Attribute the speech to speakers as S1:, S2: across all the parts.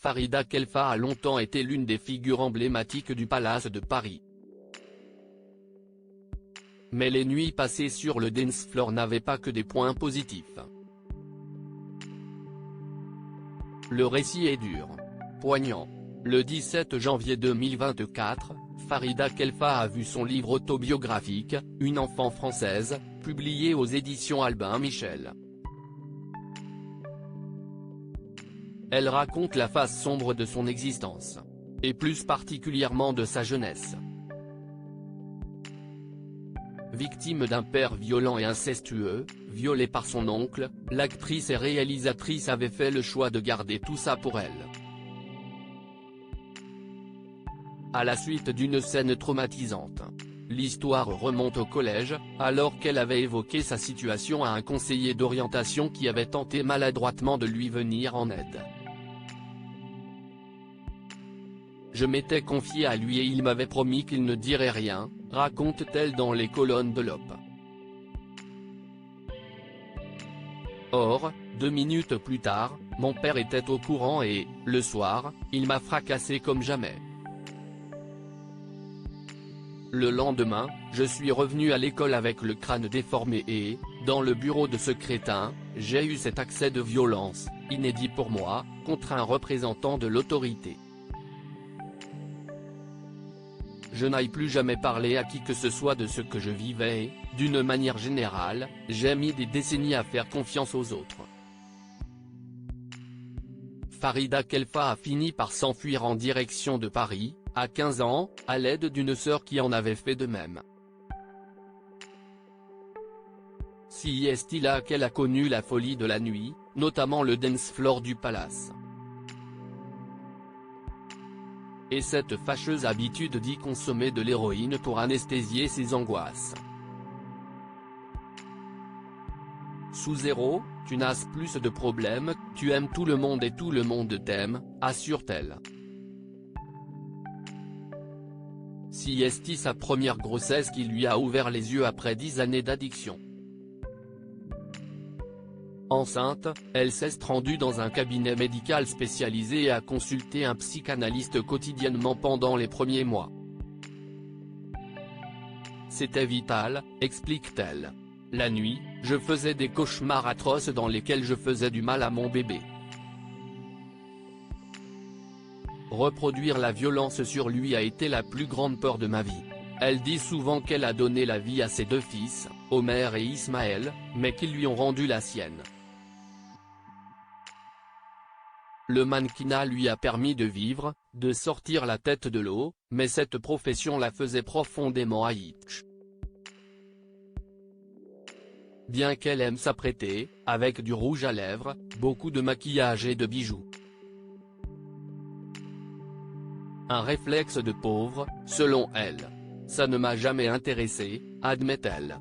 S1: Farida Khelfa a longtemps été l'une des figures emblématiques du Palace de Paris. Mais les nuits passées sur le dance floor n'avaient pas que des points positifs. Le récit est dur, poignant. Le 17 janvier 2024, Farida Khelfa a vu son livre autobiographique, Une enfant française, publié aux éditions Albin Michel. Elle raconte la face sombre de son existence. Et plus particulièrement de sa jeunesse. Victime d'un père violent et incestueux, violée par son oncle, l'actrice et réalisatrice avait fait le choix de garder tout ça pour elle. À la suite d'une scène traumatisante. L'histoire remonte au collège, alors qu'elle avait évoqué sa situation à un conseiller d'orientation qui avait tenté maladroitement de lui venir en aide. Je m'étais confié à lui et il m'avait promis qu'il ne dirait rien, raconte-t-elle dans les colonnes de l'Op. Or, 2 minutes plus tard, mon père était au courant et, le soir, il m'a fracassé comme jamais. Le lendemain, je suis revenu à l'école avec le crâne déformé et, dans le bureau de ce crétin, j'ai eu cet accès de violence, inédit pour moi, contre un représentant de l'autorité. Je n'aille plus jamais parler à qui que ce soit de ce que je vivais et, d'une manière générale, j'ai mis des décennies à faire confiance aux autres. Farida Khelfa a fini par s'enfuir en direction de Paris, à 15 ans, à l'aide d'une sœur qui en avait fait de même. Si est-il là qu'elle a connu la folie de la nuit, notamment le dance floor du Palace. Et cette fâcheuse habitude d'y consommer de l'héroïne pour anesthésier ses angoisses. Sous zéro, tu n'as plus de problème, tu aimes tout le monde et tout le monde t'aime, assure-t-elle. Si est-il sa première grossesse qui lui a ouvert les yeux après 10 années d'addiction. Enceinte, elle s'est rendue dans un cabinet médical spécialisé et a consulté un psychanalyste quotidiennement pendant les premiers mois. C'était vital, explique-t-elle. La nuit, je faisais des cauchemars atroces dans lesquels je faisais du mal à mon bébé. Reproduire la violence sur lui a été la plus grande peur de ma vie. Elle dit souvent qu'elle a donné la vie à ses 2 fils, Omer et Ismaël, mais qu'ils lui ont rendu la sienne. Le mannequinat lui a permis de vivre, de sortir la tête de l'eau, mais cette profession la faisait profondément haïr. Bien qu'elle aime s'apprêter, avec du rouge à lèvres, beaucoup de maquillage et de bijoux. Un réflexe de pauvre, selon elle. Ça ne m'a jamais intéressé, admet-elle.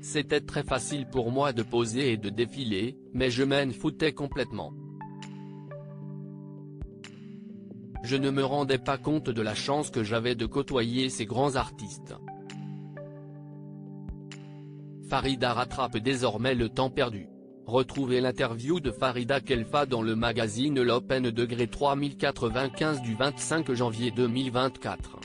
S1: C'était très facile pour moi de poser et de défiler, mais je m'en foutais complètement. Je ne me rendais pas compte de la chance que j'avais de côtoyer ces grands artistes. Farida rattrape désormais le temps perdu. Retrouvez l'interview de Farida Khelfa dans le magazine L'Open Degré 3095 du 25 janvier 2024.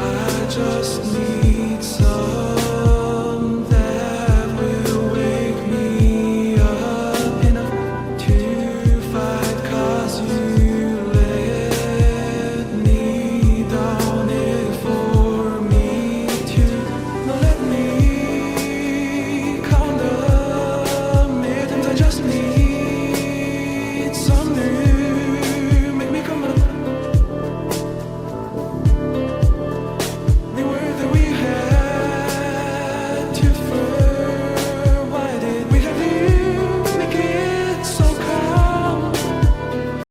S2: I just need some